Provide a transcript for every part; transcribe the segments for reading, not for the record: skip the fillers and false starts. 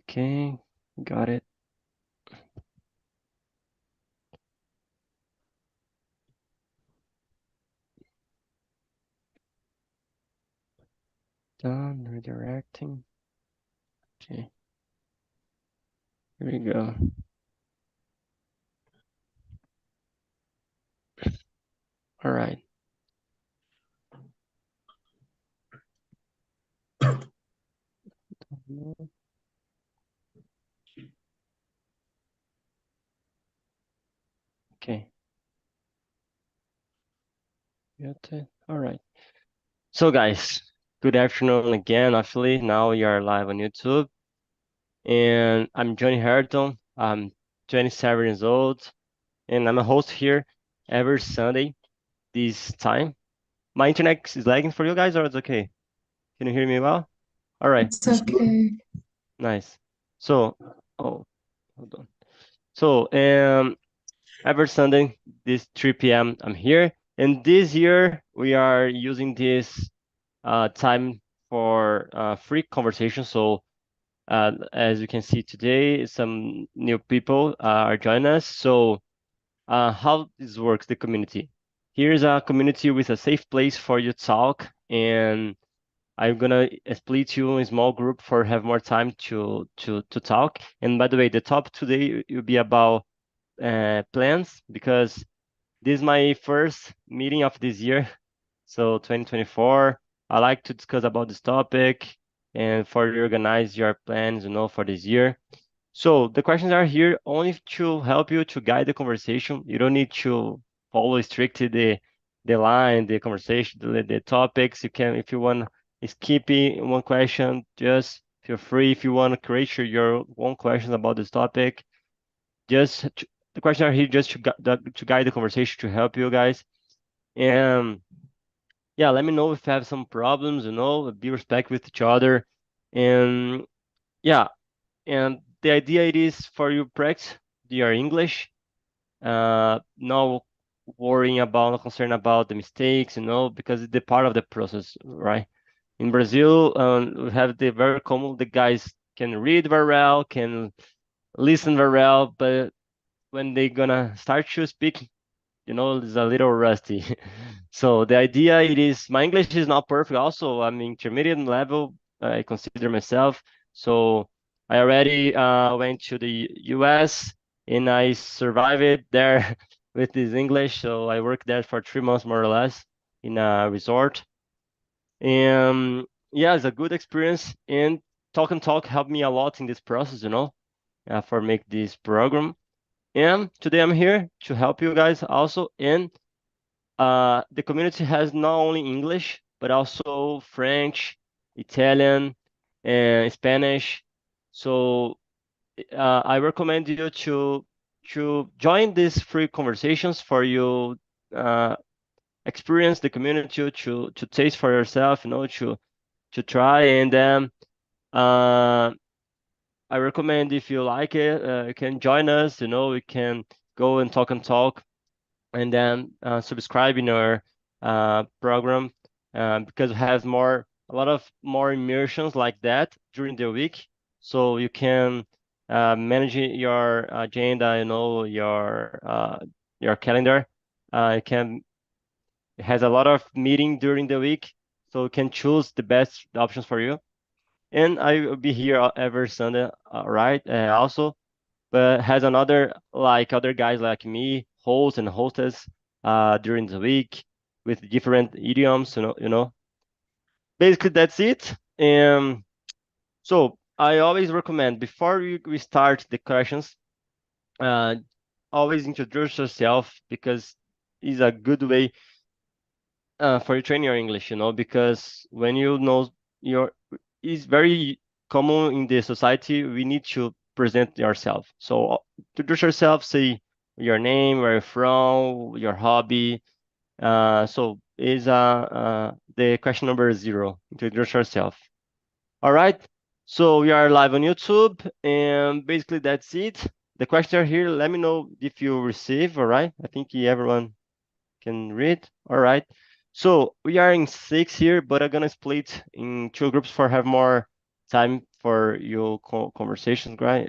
Okay, got it. Done redirecting. Okay, here we go. All right. Okay, got it. All right. So guys, good afternoon again. Actually, now we are live on YouTube, and I'm Johnny Harton. I'm 27 years old, and I'm a host here every Sunday this time. My internet is lagging for you guys, or it's okay? Can you hear me well? All right, It's okay. nice. So, oh, hold on. So, every Sunday, this 3 p.m., I'm here. And this year, we are using this time for free conversation. So, as you can see today, some new people are joining us. So, how this works, the community. Here's a community with a safe place for you to talk, and I'm gonna split you in small group for have more time to talk. And by the way, the topic today will be about plans because this is my first meeting of this year, so 2024. I like to discuss about this topic and for you organize your plans, for this year. So the questions are here only to help you to guide the conversation. You don't need to follow strictly the line, the conversation, the topics. You can, if you want to skip one question, just feel free. If you want to create your own questions about this topic, just the questions are here just to guide the conversation to help you guys. And yeah, let me know if you have some problems. Be respect with each other. And yeah, and the idea it is for you practice your English, no worrying about, no concern about the mistakes, because it's the part of the process, right? In Brazil, we have the very common, the guys can read very well, can listen very well, but when they gonna start to speak, it's a little rusty. So the idea it is, my English is not perfect. Also, I'm intermediate level. I consider myself. So I already went to the US and I survived it there with this English. So I worked there for 3 months more or less in a resort. And yeah, it's a good experience. And Talk and Talk helped me a lot in this process, for make this program. And today I'm here to help you guys also. And the community has not only English, but also French, Italian, and Spanish. So I recommend you to join these free conversations for you uh, experience the community to taste for yourself, to try. And then uh, I recommend if you like it, you can join us. We can go and talk and then subscribe in our program because we have a lot of more immersions like that during the week. So you can manage your agenda, your calendar. You can it has a lot of meeting during the week, so you can choose the best options for you. And I will be here every Sunday, right? Also, but has another like other guys like me, hosts and hostess during the week with different idioms, Basically that's it. So I always recommend before we start the questions, uh, always introduce yourself because it's a good way for you training your English, because when you know your it's very common in the society, we need to present yourself. So introduce yourself, say your name, where you're from, your hobby. So is the question number 0. Introduce yourself. All right. So we are live on YouTube, and basically that's it. The questions are here. Let me know if you receive. All right. I think everyone can read. All right. So we are in 6 here, but I'm gonna split in 2 groups for have more. time for your conversations, right?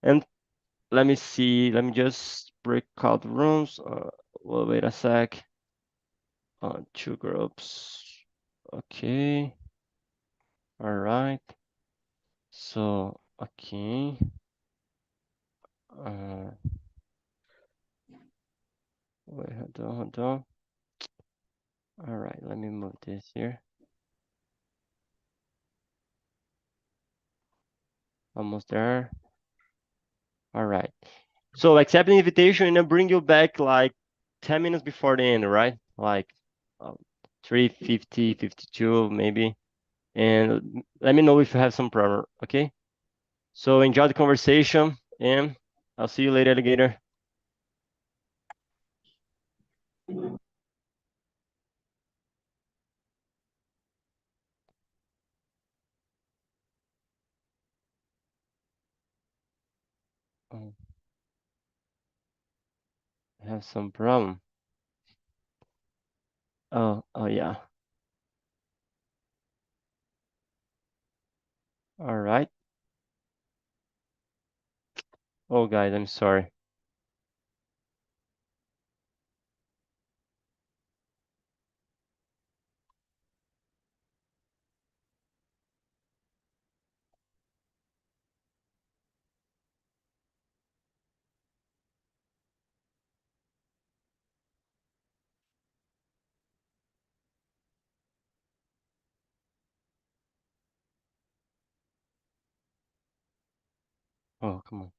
And let me see. Let me just break out the rooms. Well, wait a sec. Two groups. Okay. All right. So, okay. Uh, wait, hold on. All right, let me move this here. Almost there. All right. So accept the invitation and I'll bring you back like 10 minutes before the end, right? Like 3:50, 52 maybe. And let me know if you have some problem, okay? So enjoy the conversation and I'll see you later, alligator. Oh, I have some problem. Oh yeah. All right. Oh guys, I'm sorry. Oh, come on.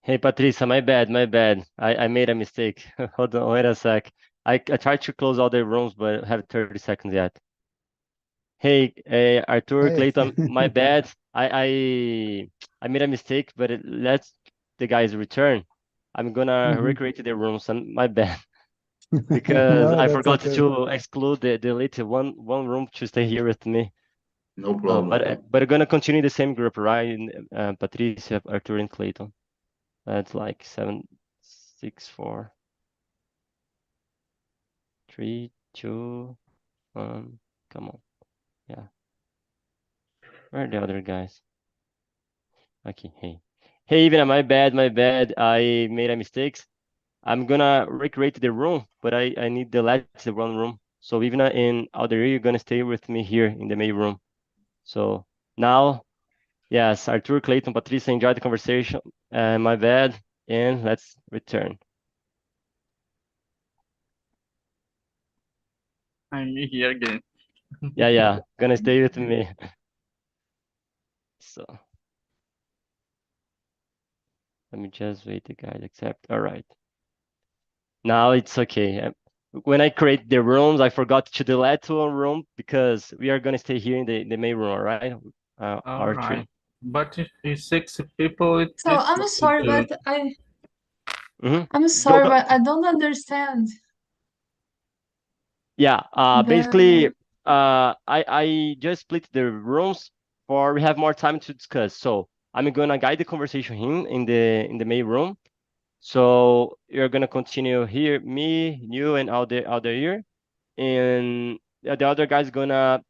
Hey, Patricia, my bad, my bad. I made a mistake. Hold on, wait a sec. I tried to close all the rooms, but I have 30 seconds yet. Hey, Arthur, Hey. Clayton, my bad. I made a mistake, but it lets the guys return. I'm gonna Mhm. recreate the rooms, and my bad because No, I that's forgot okay. to exclude the delete one room to stay here with me. No But problem. but we're gonna continue the same group, right? Patricia, Arthur, and Clayton. That's like 7, 6, 4, 3, 2, 1. Come on. Yeah. Where are the other guys? Okay. Hey. Hey, even my bad, my bad. I made a mistake. I'm gonna recreate the room, but I need the last the one room. So even in other you're gonna stay with me here in the main room. So now, yes, Arthur, Clayton, Patricia, enjoy the conversation. My bad, and let's return. I'm here again. Yeah, gonna stay with me. So let me just wait the guys accept. All right. Now it's okay. When I create the rooms, I forgot to delete one room because we are gonna stay here in the main room, all right? All Our right. three. But if it's 6 people, it's So I'm difficult to sorry, do. but I Mm-hmm. I'm Go, sorry, go. but I don't understand Yeah. Basically, the. I just split the rooms for we have more time to discuss. So I'm gonna guide the conversation here in the main room. So you're gonna continue here, me, you, and other here, and the other guy's gonna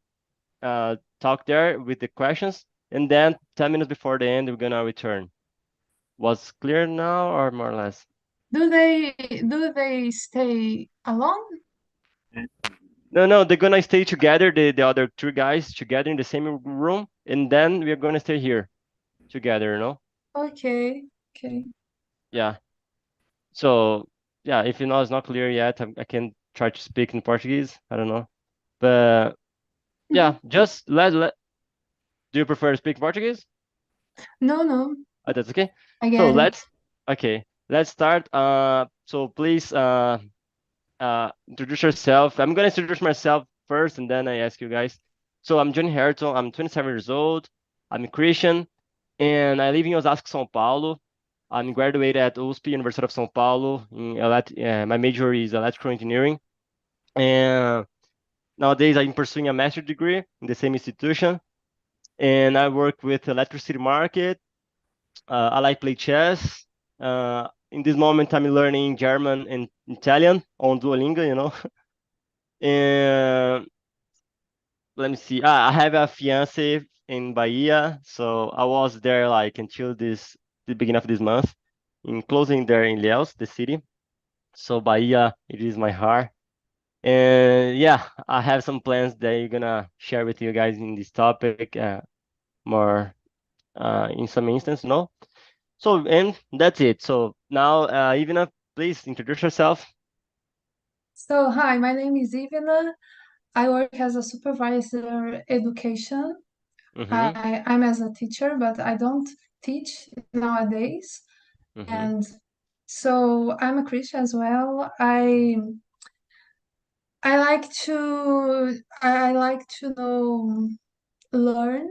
talk there with the questions, and then 10 minutes before the end, we're gonna return. Was clear now, or more or less? Do they stay alone? No, they're gonna stay together, the other three guys together in the same room, and then we're gonna stay here together, Okay, okay. Yeah. So, yeah, if you know it's not clear yet, I can try to speak in Portuguese. I don't know. But yeah, Mhm. just let do you prefer to speak Portuguese? No, no, That's okay. I So get it. let's start. So please introduce yourself. I'm gonna introduce myself first, and then I ask you guys. So I'm Johnny Hertel. I'm 27 years old. I'm a Christian, and I live in Osasco, São Paulo. I'm graduated at USP, University of São Paulo. My major is electrical engineering, and nowadays I'm pursuing a master's degree in the same institution. And I work with electricity market. I like play chess. In this moment, I'm learning German and Italian on Duolingo, And let me see. I have a fiance in Bahia, so I was there like until the beginning of this month, in closing there in Ilhéus, the city. So Bahia, it is my heart. And yeah, I have some plans that I'm gonna share with you guys in this topic, more in some instance, no? So, and that's it. So now, Ivana, please introduce yourself. So, hi, my name is Ivana. I work as a supervisor education. Mm-hmm. I'm as a teacher, but I don't teach nowadays. Mm-hmm. And so I'm a Christian as well. I like to know learn.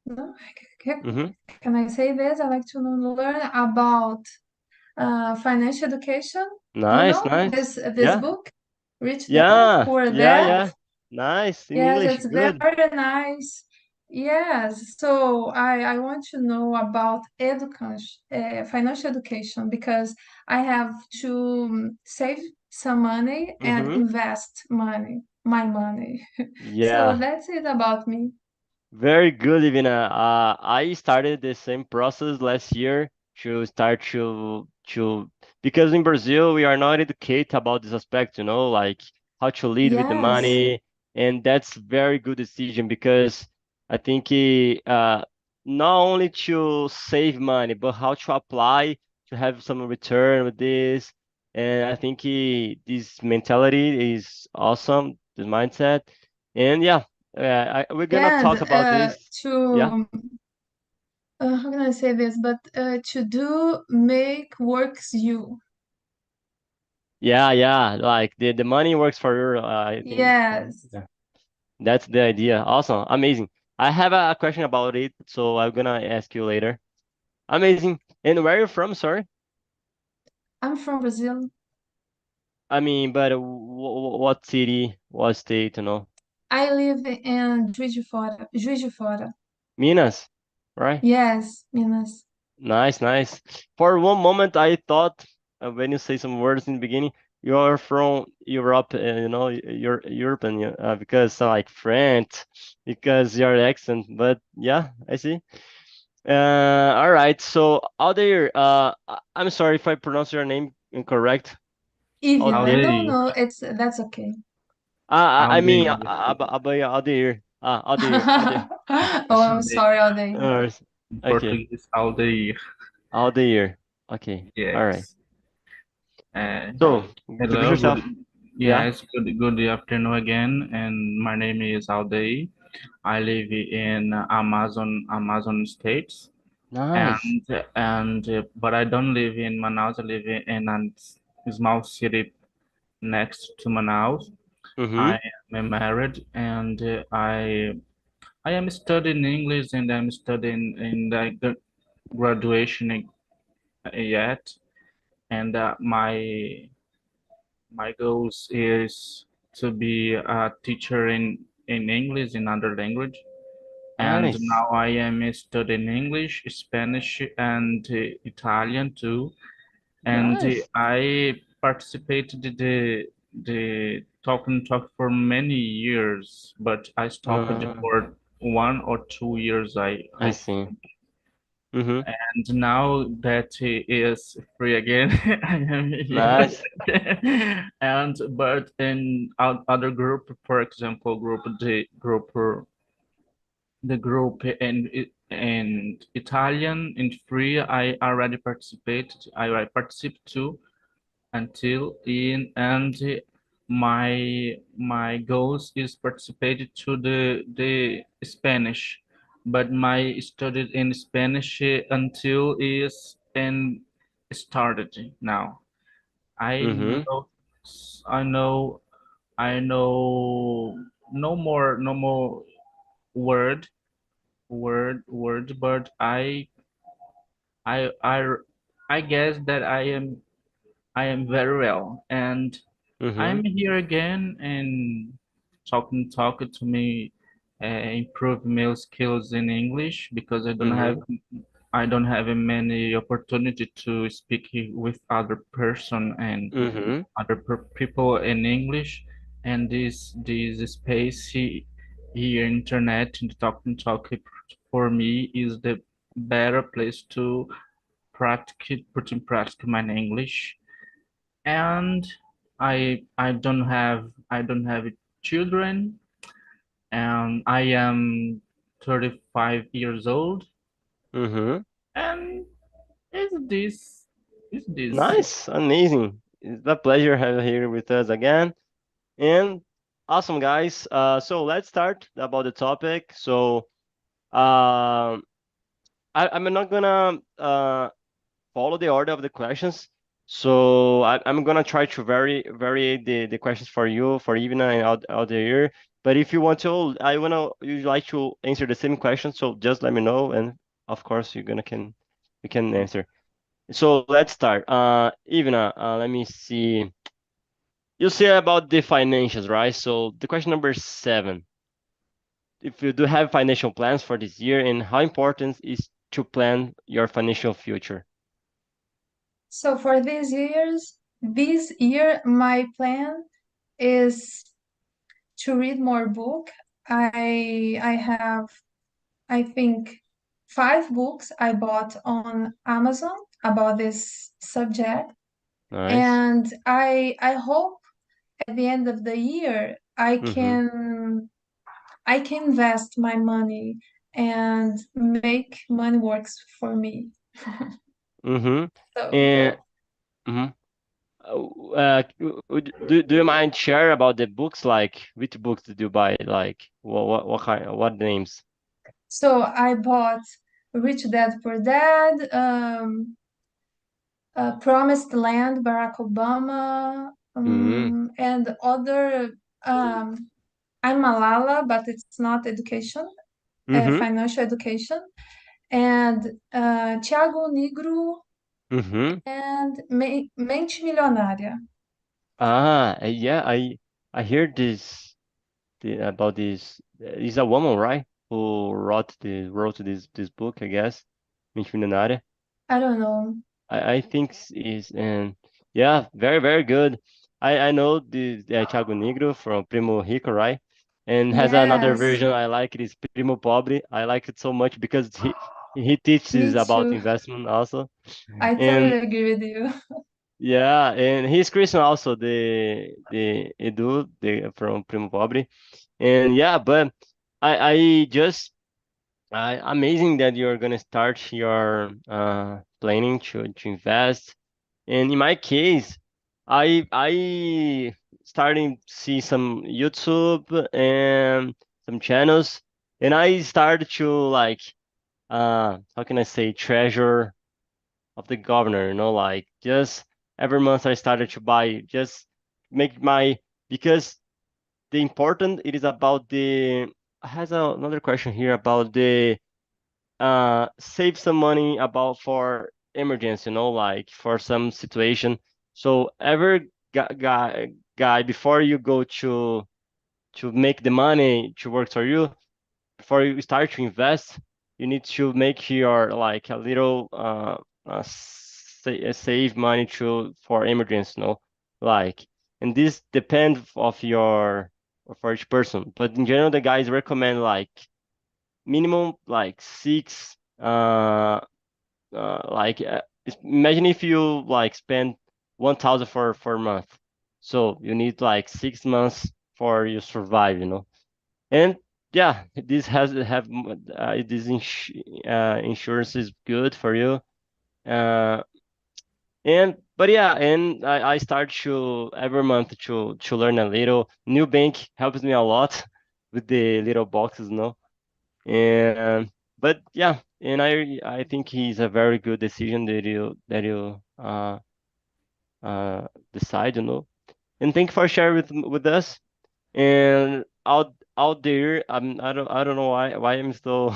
No, Mm-hmm. can I say this? I like to know, learn about financial education. Do you Nice, know nice. this Yeah, book, Rich Dad, yeah, Poor yeah, Dad? yeah. Nice in Yes, English. it's Good. very nice. Yes, so I want to know about education, financial education, because I have to save some money and Mm-hmm. invest my money. So Yeah. that's it about me. Very good, Ivana. I started the same process last year to start to because in Brazil we are not educated about this aspect, like how to lead with the Yes, money, and that's very good decision because I think not only to save money, but how to apply to have some return with this, and I think this mentality is awesome, this mindset, and yeah. We're gonna and talk about this. Yeah, to how can I say this? But to do make works you. yeah, yeah. Like the money works for you. I think Yes. yeah, that's the idea. Awesome, amazing. I have a question about it, so I'm gonna ask you later. Amazing. And where are you from? Sorry. I'm from Brazil. I mean, but what city, what state? I live in Juiz de Fora. Juiz de Fora. Minas, right? Yes, Minas. Nice, nice. For one moment, I thought when you say some words in the beginning, you are from Europe, you're European, because like French, because your accent. But yeah, I see. All right. So Aldair, I'm sorry if I pronounce your name incorrect. Ivana. Aldair. No, Aldeia. no, it's okay. I mean, Aldeia. Aldair. Aldair, Aldair. Oh, I'm sorry, all day. Uh, In okay, Portuguese, aldeia. Aldair. Okay. All right. Yes. Uh, So introduce Hello, good. yourself. Yeah. Yes, good afternoon again. And my name is Aldeia. I live in Amazon states, Nice. and but I don't live in Manaus. I live in a small city next to Manaus. Mm-hmm. I am married, and I am studying English, and I'm studying in the graduation yet. And my goals is to be a teacher in English in other language. And Nice. now I am studying English, Spanish, and Italian too. And Nice. I participated the talk and talk for many years, but I stopped it Uh, for 1 or 2 years. I I see. Mm-hmm. And now that he is free again, I am Nice. here. And but in other group, for example, the group in Italian in free, I already participated. I participate too until in and my goals is participated to the Spanish, but my studied in Spanish until is and started now. I Mm-hmm. know I know I know no more word word, but I I I guess that I am very well, and Mm-hmm. I'm here again and talking to me, improve my skills in English because Mm-hmm. I don't have many opportunity to speak with other person and Mm-hmm. other people in English, and this space here internet and talk for me is the better place to put in practice my English. And I don't have children, and I am 35 years old. Mm-hmm. And is this Nice, amazing. It's a pleasure having you here with us again. And awesome, guys. So let's start about the topic. So, I'm not gonna follow the order of the questions. So I'm gonna try to vary the questions for you, for Ivana and out there. But if you want to, you like to answer the same question, so just let me know, and of course you can answer. So let's start. Ivana, let me see. You say about the financials, right? So the question number 7. If you do have financial plans for this year, and how important is to plan your financial future? So for this year, my plan is to read more book. I have, I think, 5 books I bought on Amazon about this subject, Nice. and I hope at the end of the year Mm-hmm. I can invest my money and make money works for me. Mm-hmm. So And yeah. mhm. Do you mind share about the books? Like which books did you buy? Like what kind, what names? So I bought Rich Dad Poor Dad, Promised Land, Barack Obama, Mm-hmm. and other. Um, I'm Malala, but it's not education, Mm-hmm. financial education, and Tiago Negro Mm-hmm. and Mente Milionária. Yeah, I hear about this. Is a woman, right? Who wrote this book, I guess. Mente Milionária. I don't know. I think is and yeah, very good. I know the Thiago Negro from Primo Rico, right? And has another Yes, version I like. It is Primo Pobre. I like it so much because he teaches me about too. investment also. I And totally agree with you. yeah, and he's Christian also, the Edu from Primo Pobre. And yeah, but I just amazing that you're gonna start your planning to invest. And in my case, I starting to see some YouTube and some channels, and I started to like how can I say treasure of the governor, like just every month I started to buy just make my because the important it is about the has another question here about the save some money about for emergency, like for some situation. So every guy before you go to make the money to work for you, before you start to invest, you need to make your like a little save money to for emergency, like, and this depends of your for each person. But in general, the guys recommend like minimum like six like imagine if you like spend 1,000 for a month, so you need like 6 months for you survive, and yeah, this has have this insurance is good for you, uh and but yeah, and I start to every month to learn a little. New bank helps me a lot with the little boxes, and but yeah, and I think he's a very good decision that you decide, And thank you for sharing with us. And out there, I don't know why I'm so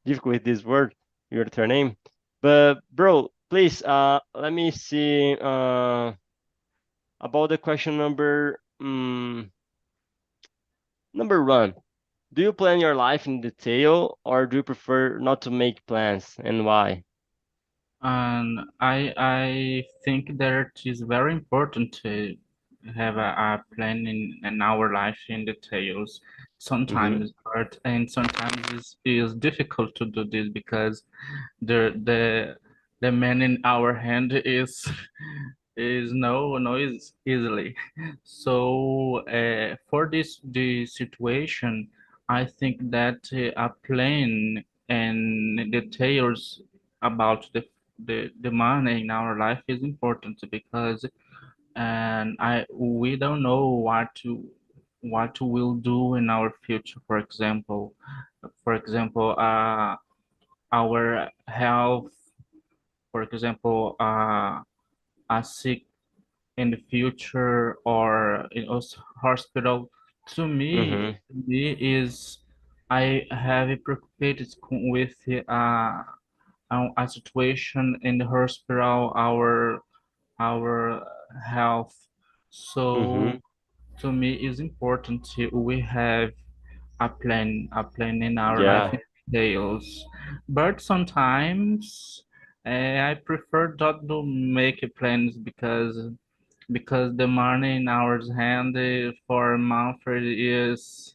difficult with this word, your name. But bro, please let me see about the question number 1. Do you plan your life in detail, or do you prefer not to make plans, and why? And I think that it is very important to have a plan in our life in details. Mm-hmm. Sometimes and sometimes it's difficult to do this because the man in our hand is no is easily. So for this situation, I think that a plan and details about the money in our life is important because and I we don't know what we'll do in our future. For example, our health. For example, a sick in the future or in a hospital. To me, Mm-hmm. is I have a preoccupated with a situation in the hospital, our health. Mm-hmm. So to me is important we have a plan in our life Yeah. details. But sometimes I prefer not to make plans because the money in our hand for Manfred is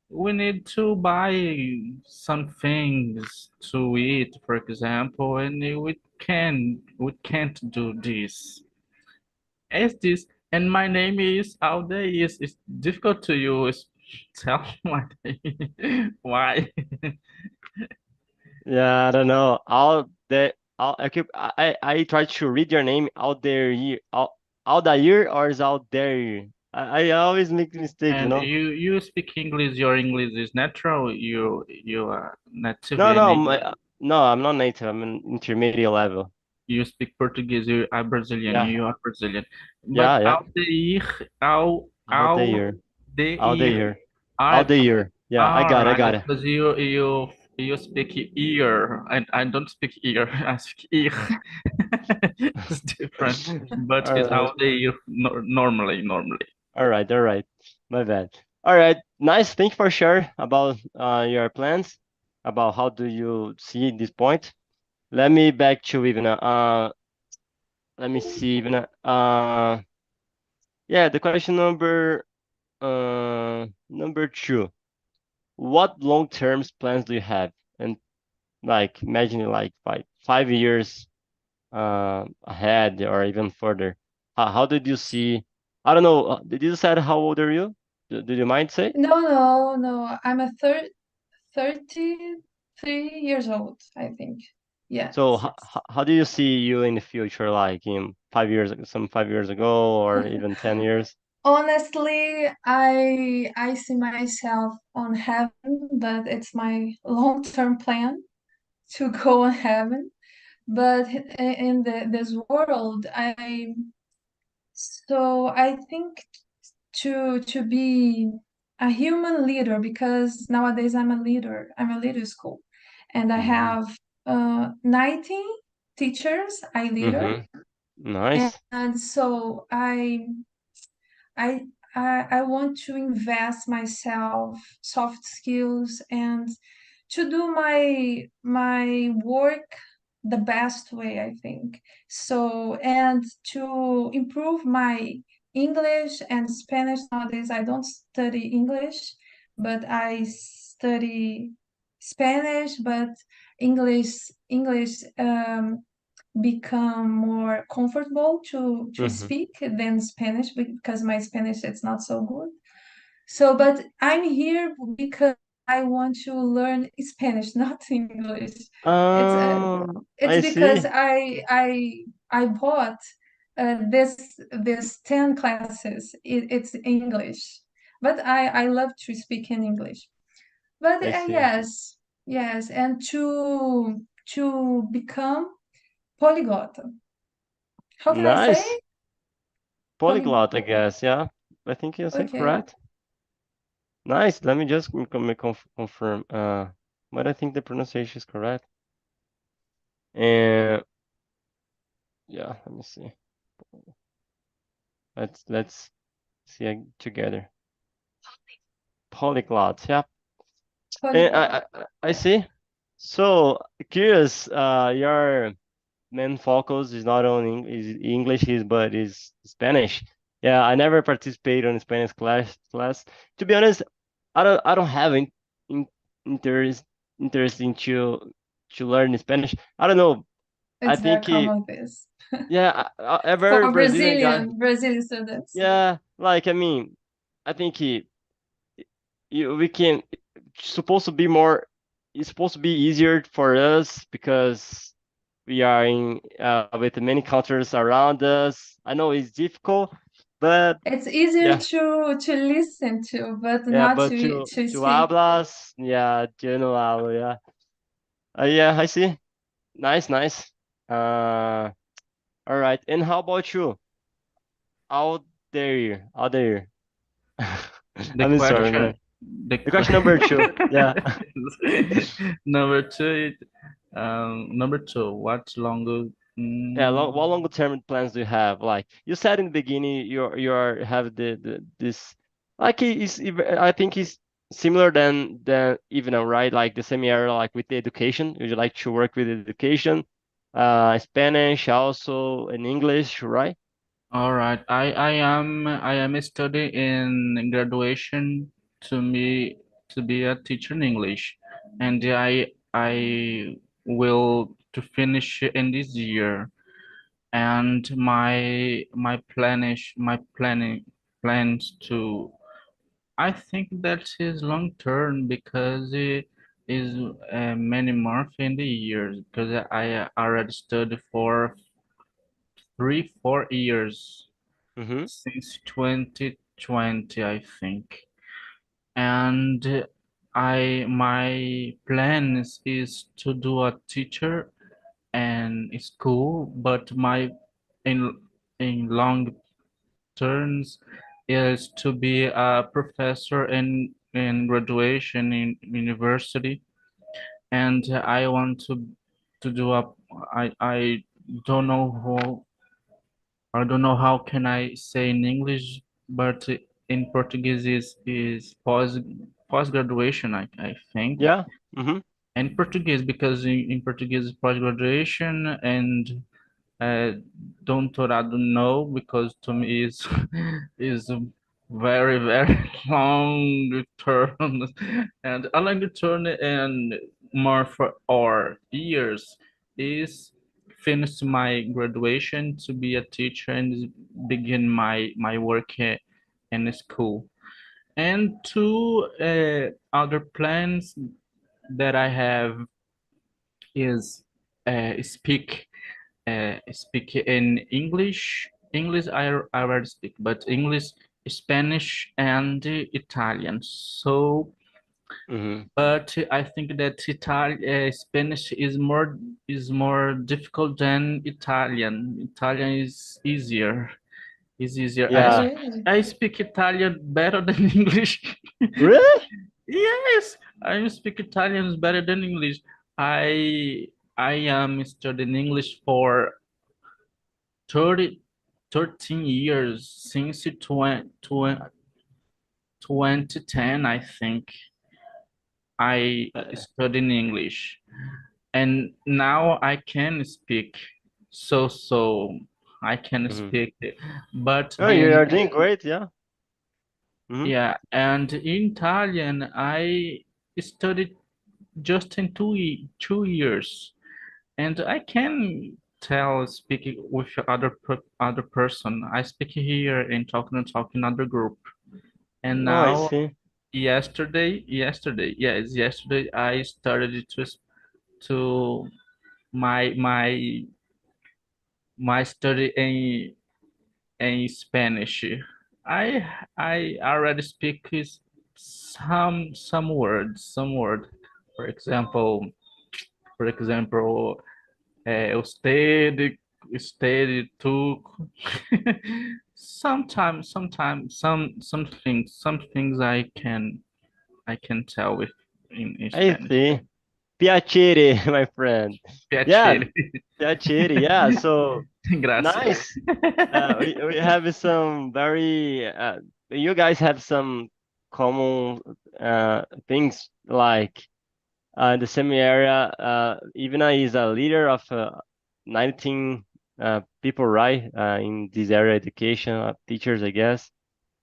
we need to buy some things to eat, for example, and we can't do this. As this, and my name is Alde. It's difficult to use. Tell my name. Why? Yeah, I don't know. I keep I try to read your name out there here. Out the year or is out there? I always make mistakes, you And know? you speak English. Your English is natural. You are native No, in no, English. no, I'm not native. I'm an intermediate level. You speak Portuguese. You are Brazilian. Yeah, You are Brazilian. But yeah, yeah. Out the ao year. de Out the ir. year. Out I the year. Yeah, I all got it, I right got it. because you speak ear and I don't speak ear. I speak ear. It's different, but All it's right. how they normally. All right, all right. My bad. All right, nice. Thank you for sharing about your plans, about how do you see this point. Let me back to Ivana. Let me see, Ivana. Yeah, the question number two. What long-term plans do you have? And like imagine like 5 years ahead or even further. How did you see? I don't know. Did you say how old are you? Did you mind say? No, no, no. I'm a 33 years old, I think. Yes. So how do you see you in the future, like in 5 years, some 5 years ago, or even 10 years? Honestly, I see myself on heaven, but it's my long-term plan to go on heaven. But in this world, I think to be a human leader, because nowadays I'm a leader. I'm a leader school, and I Mm-hmm. have 19 teachers I leader, Mm-hmm. Nice. and so I I want to invest myself soft skills and to do my work the best way, I think. So, and to improve my English and Spanish. Nowadays I don't study English, but I study Spanish, but English become more comfortable to Mm-hmm. speak than Spanish because my Spanish it's not so good. So, but I'm here because I want to learn Spanish, not English. It's it's I because see. I bought this 10 classes. It's English, but I love to speak in English. But I see. yes, yes, and to become polyglot. How can I say? Nice. Poly. Polyglot, I guess. Yeah, I think you said Okay. correct. Nice. Let me just confirm. But I think the pronunciation is correct. And yeah, let me see. Let's see together. Polyglot. Yeah. And Polyglot. I see. So curious. Your main focus is not on is English, but is Spanish. Yeah, I never participated in Spanish class. To be honest, I don't have interest interesting to learn Spanish. I don't know. I It's very think common this yeah, a very for Brazilian guy. Brazilian students. Yeah, like I mean, I think we can supposed to be more. It's supposed to be easier for us because we are in with many cultures around us. I know it's difficult, but It's easier yeah, to listen to, but yeah. not But to to speak. hablas, yeah, yo no hablo, yeah. Yeah, I see. Nice, nice. Uh, all right. And how about you? Out out there. The I'm sorry, question, man. the The question number two. Yeah. number two, number two, what longer? Yeah, Mm, what longer term plans do you have? Like you said in the beginning, you're have the this like I think it's similar than even right? Like the same area like with the education. Would you like to work with education? Spanish also and English, right? all right, I am studying in graduation to be a teacher in English, and I will to finish in this year. And my planning plans to, I think that is long term because it is many months in the years because I already studied for 3 4 years Mm-hmm. since 2020, I think. And I my plans is to do a teacher and school, but my in long terms is to be a professor in graduation in university. And I want to do a, I don't know how can I say in English, but in Portuguese is post graduation, I think. Yeah. Mm-hmm. And Portuguese, because in Portuguese post graduation and uh, doutorado no, because to me is is a very very long term, and a long term and more for or years is finish my graduation to be a teacher and begin my work in school. And two other plans that I have is speak in English. English I already speak, but English, Spanish, and Italian. So, Mm-hmm. but I think that Spanish is more difficult than Italian. Italian is easier. Is easier. Oh, Yeah. really? I speak Italian better than English. Really? Yes, I speak Italian better than English. I I am studying English for 30, 13 years since 2010, I think. I studied English, and now I can speak. So I can Mm-hmm. speak, but Oh, you in, are doing great. Yeah. Mm-hmm. yeah, and in Italian I studied just in 2 years, and I can tell speaking with other person. I speak here and talking other group. And Oh, I now see. yesterday I started to my my my study in Spanish. I I already speak some words, For example, usted, tu. Sometimes, some things I can tell with in I Spanish. see. Piacere, my friend. Yeah, Piacere. piacere. Yeah. So Gracias. nice. We have some very you guys have some common things like the same area. Ivana is a leader of 19 people, right? In this area, education teachers, I guess.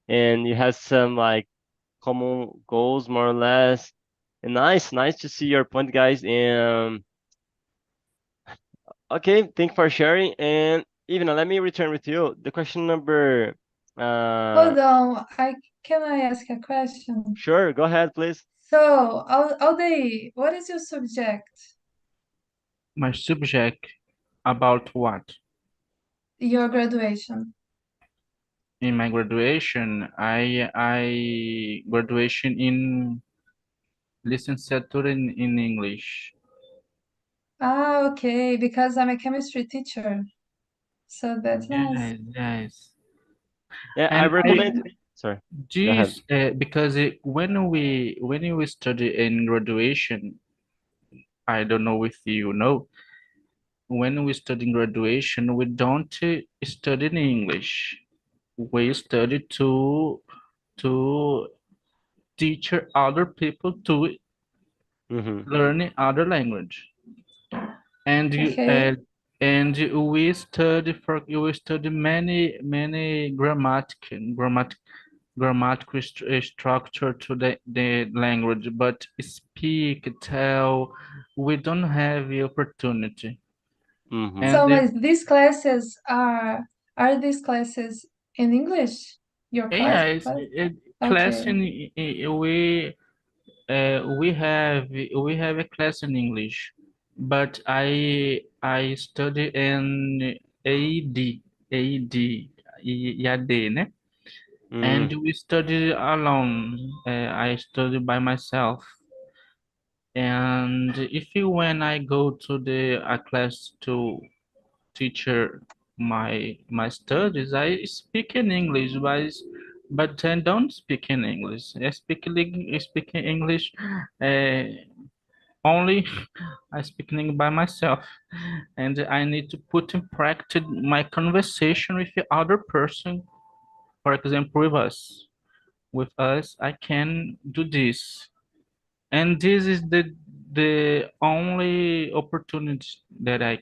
And you have some like common goals, more or less. And nice to see your point, guys. And okay, thank you for sharing. And even let me return with you. The question number, Hold on, can I ask a question? sure, go ahead, please. So, Alday, what is your subject? My subject about what? Your graduation. In my graduation, I graduation in licenciatura in English. Ah, okay, because I'm a chemistry teacher. So that's nice. Yes, yes. Yeah, I And I recommend. Sorry, go ahead. this because when we study in graduation, I don't know if you know, when we study in graduation, we don't study in English. We study to teach other people to Mm-hmm. learn other language. And you Okay. and we study many grammatical structure to the language, but speak, tell, we don't have the opportunity. Mm-hmm. And So, but these classes are these classes in English? Your yeah, class? class Okay. we have a class in English, but I study in AD EAD, né? And Mm. we study alone. I study by myself. And if you when I go to the a class to teacher my studies, I speak in English, but then don't speak in English. I speak in English uh, only I speaking by myself, and I need to put in practice my conversation with the other person. For example, with us, I can do this, and this is the only opportunity that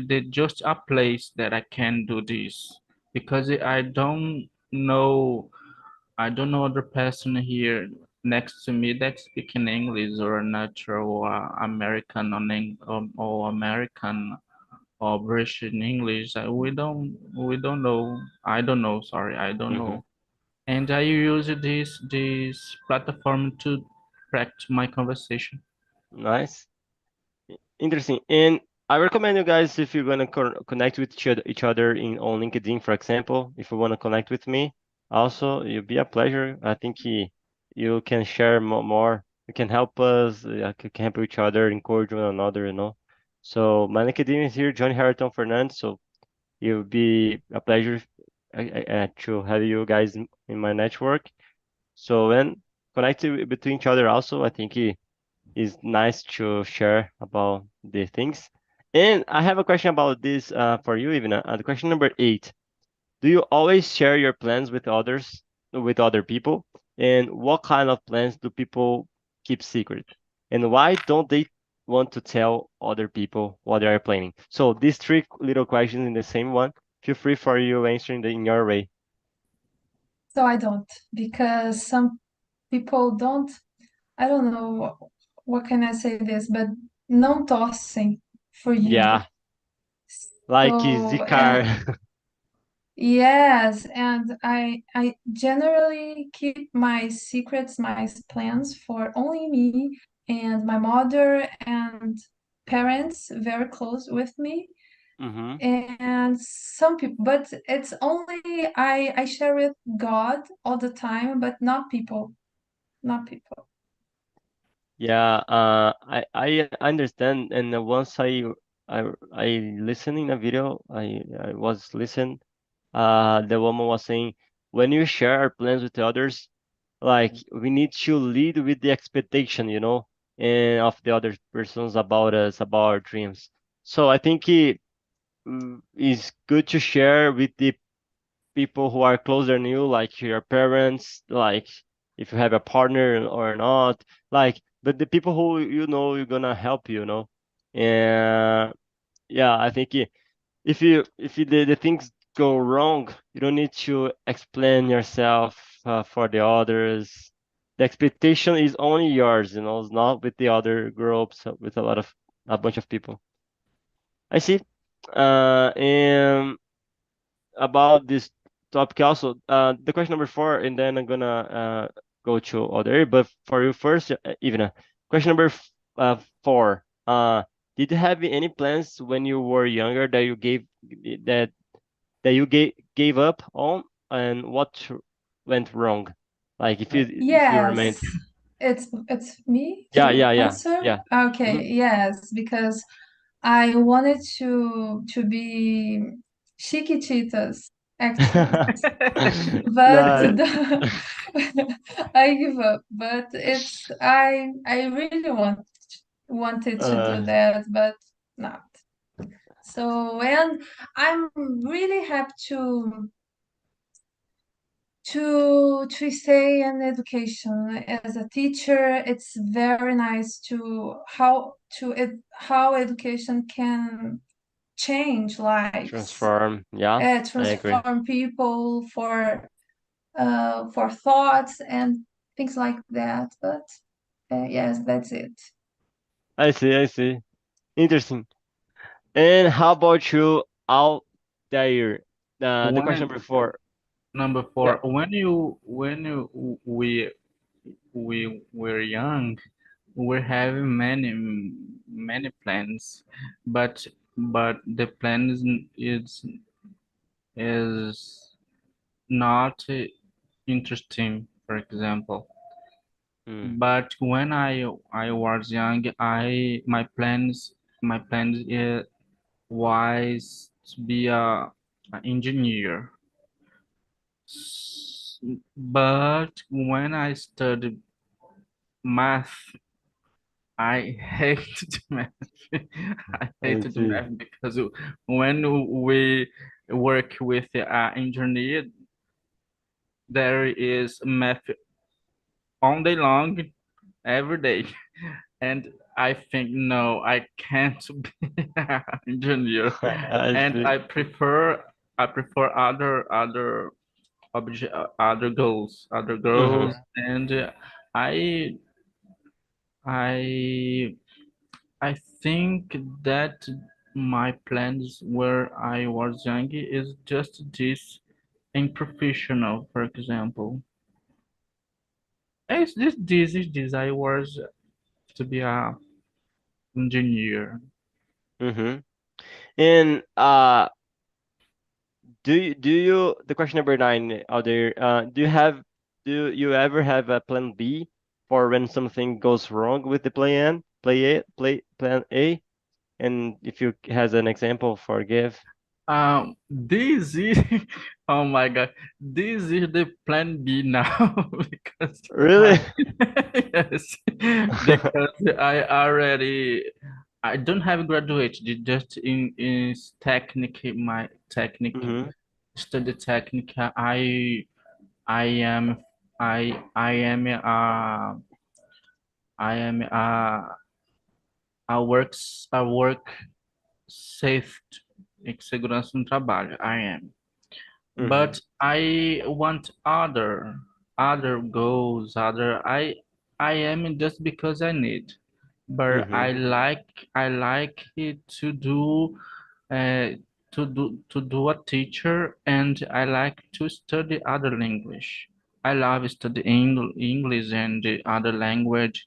the just a place that I can do this, because I don't know other person here next to me that speaking English or natural American or American or British in English. We don't know. I don't know. Sorry, I don't Mm-hmm. know. And I use this platform to practice my conversation. Nice. Interesting. And I recommend you guys if you're gonna connect with each other in on LinkedIn, for example, if you wanna connect with me, also it'll be a pleasure. I think you can share more. You can help us. Can help each other, encourage one another. So my LinkedIn is here, John Harrington Fernandez. So it'll be a pleasure to have you guys in my network. So when connect between each other, also I think is nice to share about the things. And I have a question about this for you, even. The question number 8. Do you always share your plans with other people? And what kind of plans do people keep secret? And why don't they want to tell other people what they are planning? So these three little questions in the same one. Feel free for you answering in your way. So I don't, because some people don't, I don't know what can I say this, but não torcem for you. Yeah, like So, Zikar. yes, and I generally keep my secrets, my plans for only me and my mother and parents very close with me. Mm-hmm. And some people, but it's only I share with God all the time, but not people, not people. Yeah, I understand. And once I listened in a video, I was listening. The woman was saying, when you share our plans with others, like we need to lead with the expectation, and of the other persons about us, about our dreams. So I think it is good to share with the people who are closer than you, like your parents, like if you have a partner or not, like, but the people who you're gonna help and yeah, I think if the things go wrong, you don't need to explain yourself for the others. the expectation is only yours, it's not with the other groups, with a bunch of people. I see. And about this topic also, the question number 4, and then I'm gonna go to other area. But for you first, Ivana, question number 4. Did you have any plans when you were younger that that you gave up on, and what went wrong? Like if you remained. Yes, it's me Yeah, to yeah, yeah, answer. yeah. Okay, Mhm. yes, because I wanted to be Chiquititas actress, but Nice. I give up. But I really wanted to do Uh, that, but not. So, and I'm really happy to stay in education as a teacher. It's very nice how education can change lives, transform. Yeah, I agree. transform people for thoughts and things like that. But yes, that's it. I see, I see. Interesting. And how about you, Altair? The question When number 4. number Yeah. four, we were young, we have many plans, but the plan is not interesting, for example. Mm, But when I was young, I my plans was to be a engineer. But when I studied math, I hated math. I I hated see. math because when we work with engineer, there is math all day long, every day. And I think, no, I can't be an engineer. I And see. I prefer other Mm-hmm. goals, and I I I think that my plans where I was young is just this in professional, for example. It's this. I was to be a engineer. Mm-hmm. And the question number 9 out there, do you ever have a plan B for when something goes wrong with the plan A? And if you has an example for give. This is oh my God, this is the plan B now because I Really? yes, because I don't have graduated, just in technique, my technique, Mm-hmm. study technique. I am I am I am a work safe em segurança no trabalho. I am. Mm-hmm. But I want other goals, other I am just because I need. But Mm-hmm. I like it uh, to do a teacher, and I like to study other language. I love study English and the other language.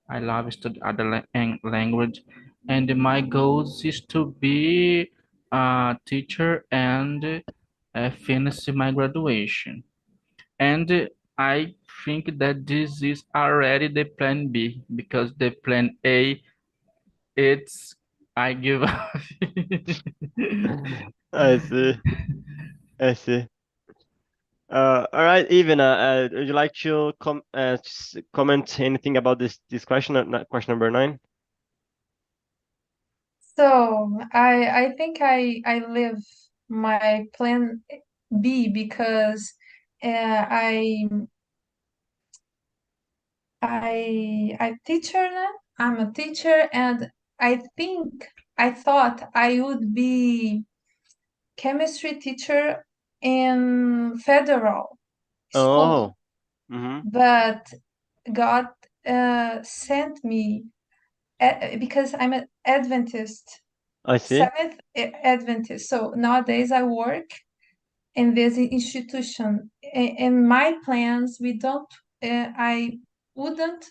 I love study other language, and my goals is to be a teacher and finish my graduation. And I think that this is already the plan B because the plan A, it's I give up. I see. I see. All right, Even, would you like to comment anything about this question, question number 9? So I think I live my plan B because I I teacher now. I'm a teacher, and I thought I would be chemistry teacher in federal Oh. school, Mm-hmm. but God sent me because I'm an Adventist, I see. Seventh Adventist. So nowadays I work in this institution. In my plans, we don't. I wouldn't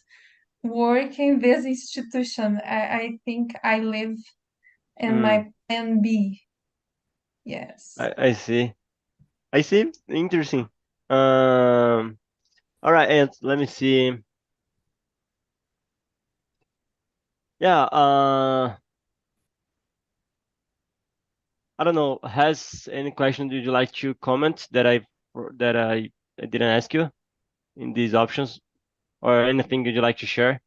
work in this institution. I think I live in Mm, my plan B. Yes. I see. I see. Interesting. Um, all right, and let me see. Yeah, I don't know. Has any question would you like to comment that I didn't ask you in these options, or anything would you like to share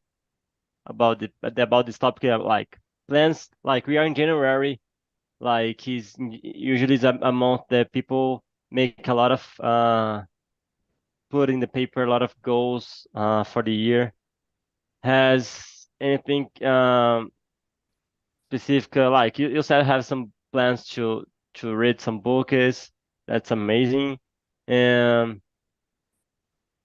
about this topic? Like plans, like we are in January, like he's usually is a month that people make a lot of put in the paper a lot of goals for the year. Has anything specific like you said have some plans to read some books. That's amazing. And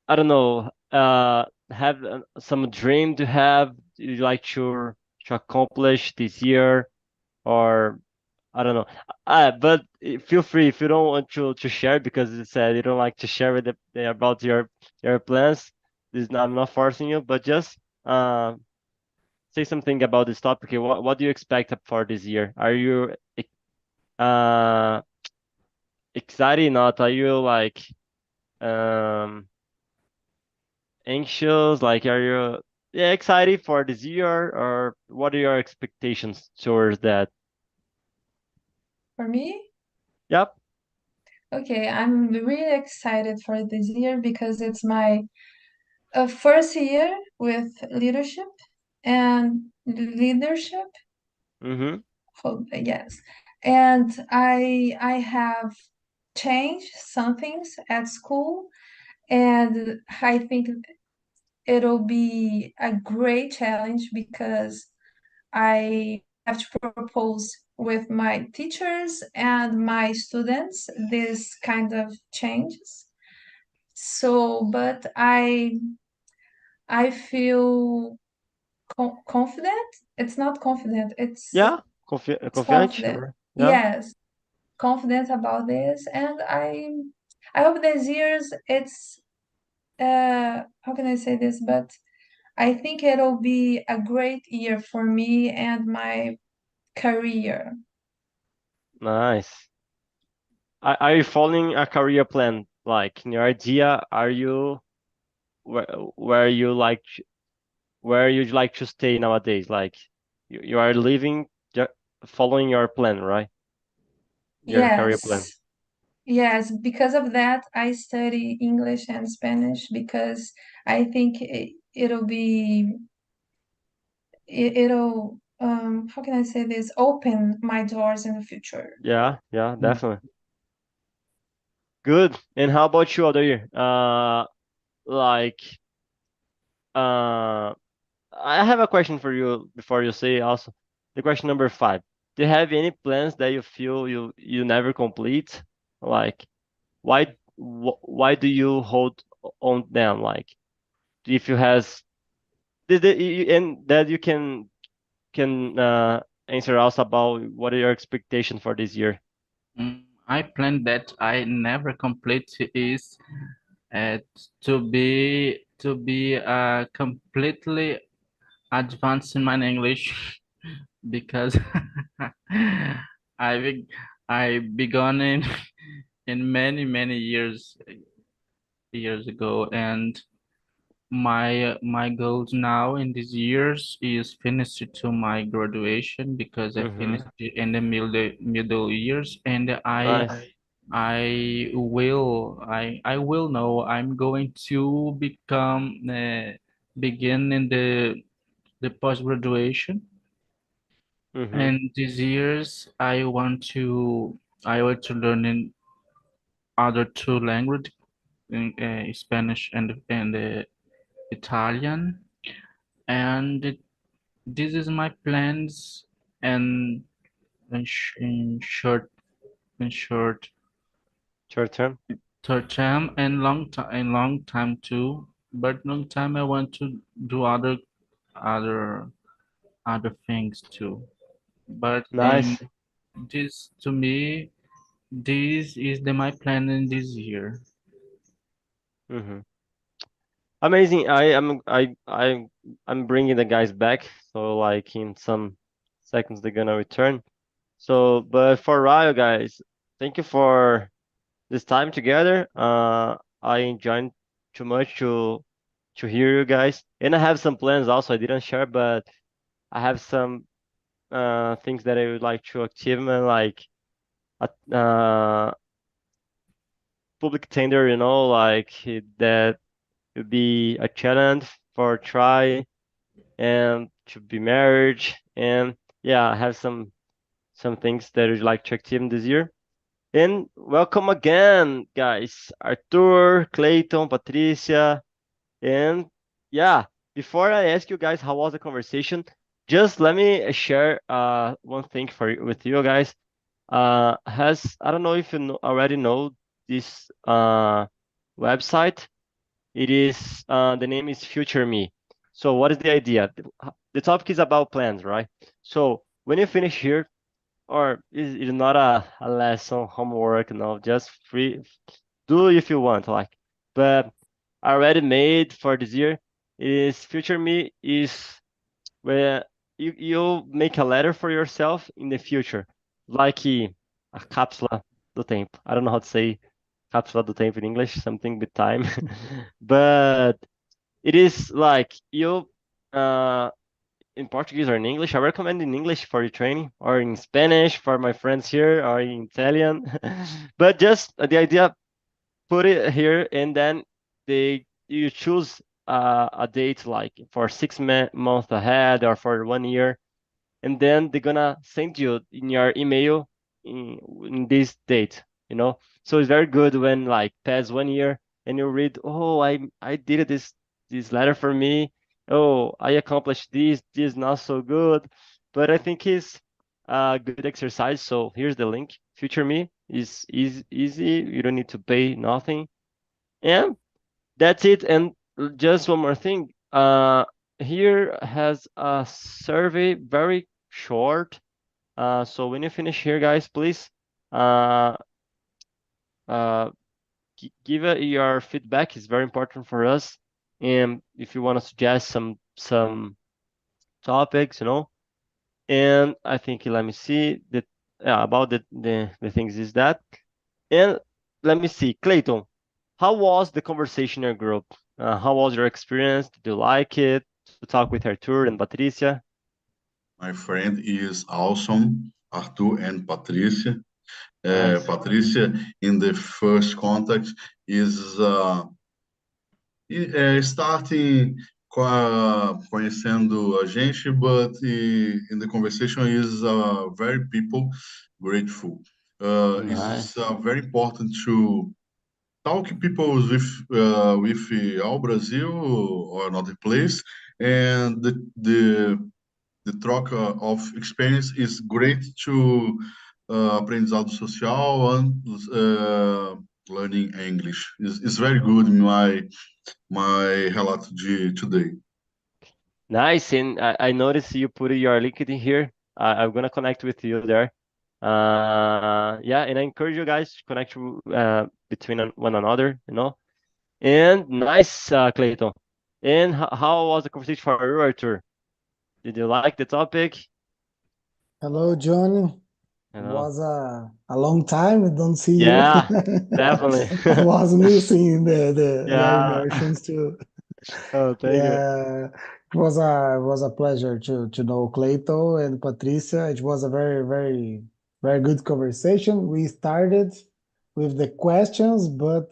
I don't know, have some dream to have you'd like to accomplish this year, or I don't know. But feel free if you don't want to share because you said you don't like to share with about your plans. This I'm not forcing you, but just say something about this topic. What do you expect for this year? Are you uh excited? Not? Are you like um anxious? Like, are you yeah excited for this year, or what are your expectations towards that? For me, Yep. okay, I'm really excited for this year because it's my first year with leadership and leadership. Mm-hmm. Yes, and I have changed some things at school, and I think it'll be a great challenge because I have to propose with my teachers and my students this kind of changes. So, but I feel confident. It's not confident. Yeah. It's Confiante. confident. Yeah. Yes, confident about this, and I hope this year's it's how can I say this? But I think it'll be a great year for me and my career. Nice. Are you following a career plan? Like in your idea, are you where you like where you'd like to stay nowadays? Like you are living following your plan, right? Your career plan. Yes. Yes, because of that, I study English and Spanish because I think it'll how can I say this? Open my doors in the future. Yeah, yeah, definitely. Good. And how about you, Odair? Like, uh, I have a question for you before you say also. The question number 5. Do you have any plans that you feel you never complete? Like, why do you hold on them? Like, if you has and that you can answer us about what are your expectations for this year? I plan that I never complete is uh, to be completely advanced in my English because I be, I begun in many years ago, and my goals now in these years is finished to my graduation because I Mm-hmm. finished in the middle years, and Nice. I will know I'm going to become begin in the post graduation, Mm-hmm. and these years I want to learn in other two language, in, Spanish and Italian, and this is my plans, and in short Short term. third term and long time too. but long time I want to do other other things too. But Nice. this to me, this is my plan in this year. Hmm. Amazing. I'm bringing the guys back. So like in some seconds they're gonna return. So, but for Ryo, guys, thank you for this time together. I enjoyed too much to hear you guys, and I have some plans also I didn't share, but I have some things that I would like to achievement, like a public tender, like that would be a challenge for try and to be married, and yeah, I have some things that I would like to achieve this year. And welcome again, guys. Arthur, Clayton, Patricia, and yeah, before I ask you guys how was the conversation, just let me share one thing with you guys. Has I don't know if you already know this website. It is the name is Future Me. So what is the idea? The topic is about plans, right? So when you finish here, or it's not a lesson, homework, no, just free, do if you want, like. But I already made for this year is Future Me is where you make a letter for yourself in the future, like a cápsula do tempo. I don't know how to say cápsula do tempo in English, something with time, but it is like you uh in Portuguese or in English. I recommend in English for your training, or in Spanish for my friends here, or in Italian. But just the idea, put it here, and then you choose a date like for 6 months ahead or for 1 year, and then they're gonna send you in your email in this date, So it's very good when like pass 1 year and you read, oh, I did this letter for me. Oh, I accomplished this not so good, but I think it's a good exercise. So here's the link. Future Me is easy. You don't need to pay nothing, and that's it. And just one more thing. Here has a survey, very short. So when you finish here, guys, please uh, uh, give your feedback. It's very important for us. And if you want to suggest some topics, And I think let me see that about the things is that. And let me see, Clayton, how was the conversation in your group? How was your experience? Did you like it to talk with Arthur and Patricia? My friend is awesome, Arthur and Patricia. Nice. Patricia, in the first contact, is starting conhecendo a gente, but in the conversation is very people grateful. Nice. It's very important to talk people with our Brazil or another place, and the troca of experience is great to aprendizado social and learning English. Is very good in my relato de today. Nice. And I noticed you put your LinkedIn here. I'm gonna connect with you there. Yeah, and I encourage you guys to connect between one another, And nice, Clayton. And how was the conversation for you, Arthur? Did you like the topic? Hello, John. You It know? was a long time. I don't see you. Yeah, definitely. I was missing your Yeah. immersions too. Oh, thank you. Yeah, it was a pleasure to know Cleito and Patricia. It was a very good conversation. We started with the questions, but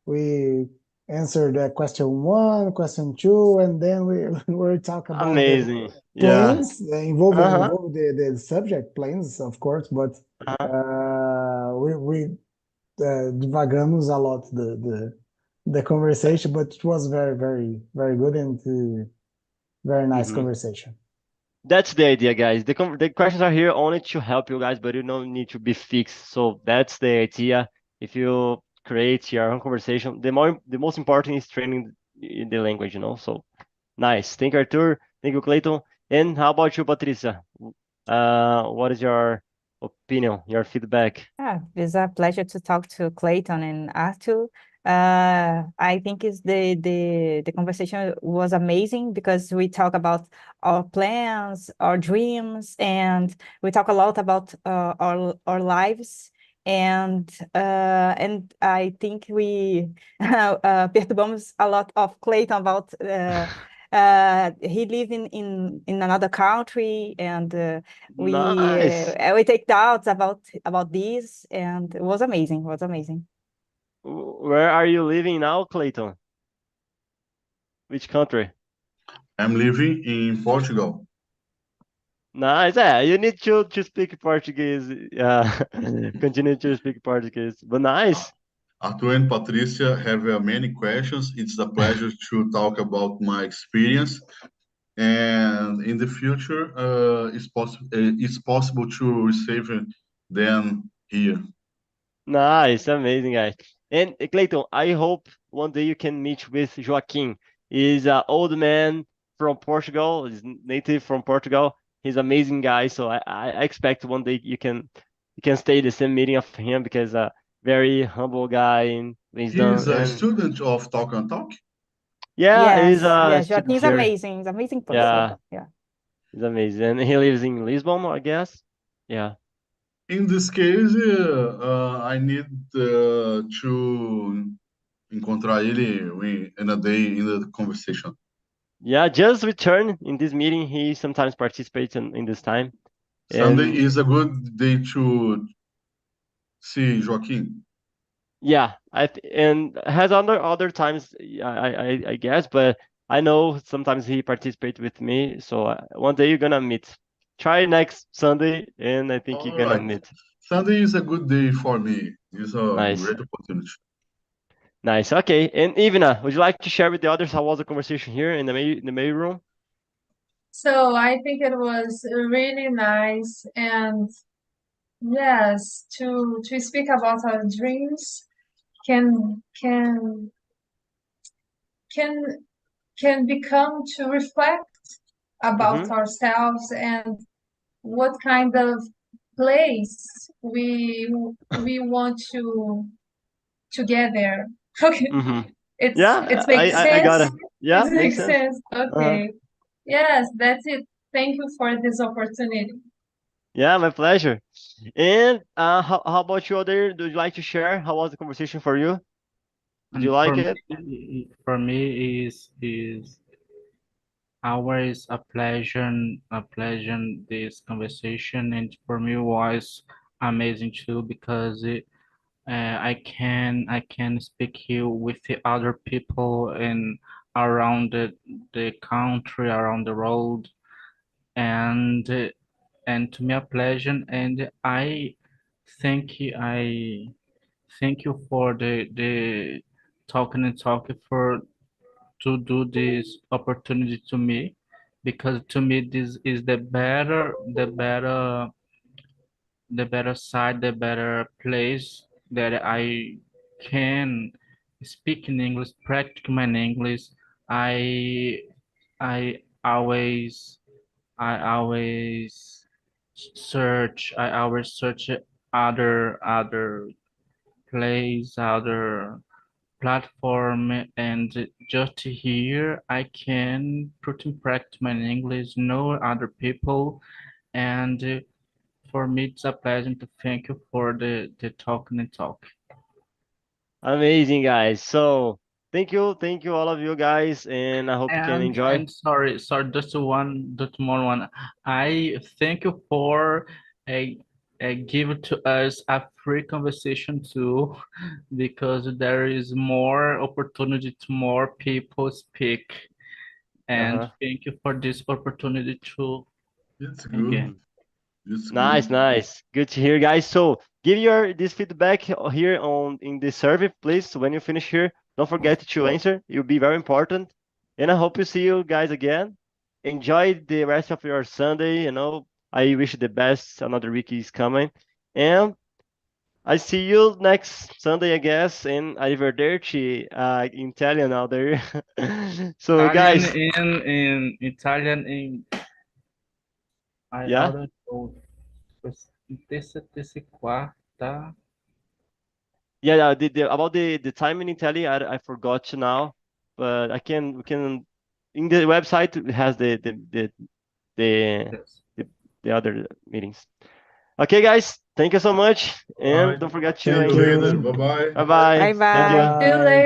we answered question one, question two, and then we were talk about the Amazing. Yeah. plans involving Uh-huh. involve the subject plans, of course, but Uh-huh. we divagamos a lot the conversation, but it was very good and very nice Hmm. conversation. That's the idea, guys. The questions are here only to help you guys, but you don't need to be fixed. So that's the idea. If you create your own conversation, the most important is training in the language, So nice. Thank you, Arthur. Thank you, Clayton. And how about you, Patricia? What is your opinion, your feedback? It's a pleasure to talk to Clayton and Arthur. I think the conversation was amazing because we talk about our plans, our dreams, and we talk a lot about our lives. And I think we perturbamos a lot of Clayton about he live in another country, and Nice. we take doubts about this, and it was amazing. It was amazing. Where are you living now, Clayton? Which country? I'm living in Portugal. Nice. You need to speak Portuguese. Continue to speak Portuguese. But nice. Arthur and Patricia have many questions. It's a pleasure to talk about my experience. And in the future, it's possible to receive them here. Nice, amazing, guys. And Clayton, I hope one day you can meet with Joaquim. He's an old man from Portugal. He's native from Portugal. He's an amazing guy. So I expect one day you can stay the same meeting of him because very humble guy and he's He done. is a And student of Talk and Talk. yeah, he's Yes, a yes, student Joaquin's here. amazing. He's an amazing person. Yeah, Yeah. he's amazing. And he lives in Lisbon, I guess. Yeah. In this case, I need to encontrar ele in a day in the conversation. Yeah, just return in this meeting. He sometimes participates in this time. Sunday And is a good day to see Joaquim. yeah, and has other times, I guess, but I know sometimes he participates with me. So one day you're gonna meet. Try next Sunday, and I think you're All gonna right. meet. Sunday is a good day for me. It's a Nice, great opportunity. nice. Okay, and Ivana, would you like to share with the others how was the conversation here in the main room? So I think it was really nice, and yes, to speak about our dreams can can can can become to reflect about Mm-hmm. ourselves and what kind of place we want to get there. Okay, Mm-hmm. it Yeah, makes I got sense. it. Yeah, It makes makes sense. sense. Uh-huh. Okay. Yes, that's it. Thank you for this opportunity. Yeah, my pleasure. And how about you, Adair? Would you like to share how was the conversation for you? Did you And like it? for me is always a pleasure this conversation, and for me was amazing too because I can speak here with the other people and around the country, around the world, and and to me a pleasure. And I thank you for the talking and talking for to do this opportunity to me, because to me this is the better side, the better place that I can speak in English, practice my English. I I always I always search other place, other platform, and just here I can put in practice my English, know other people, and for me it's a pleasure to thank you for the talking and talk. Amazing, guys. So thank you all of you guys, and I hope you can enjoy. And sorry, just more one. I thank you for a, give to us a free conversation too, because there is more opportunity to more people speak. And Uh-huh. thank you for this opportunity too It's good. again. Mhm. It's Nice, good. nice. Good to hear, guys. So give your this feedback here on in the survey, please. When you finish here, don't forget to answer. It'll be very important. And I hope to see you guys again. Enjoy the rest of your Sunday. I wish you the best. Another week is coming. And I see you next Sunday, I guess, in Arrivederci, in Italian out there. So Italian guys, in Italian in I yeah, don't know. Terça e quarta. yeah. About the time in Italy, I forgot now, but we can in the website it has the Yes. the other meetings. Okay, guys, thank you so much, All and right. don't forget See to you Thank later. you. Bye bye. bye bye. Bye Thank you. bye. See you Bye. later.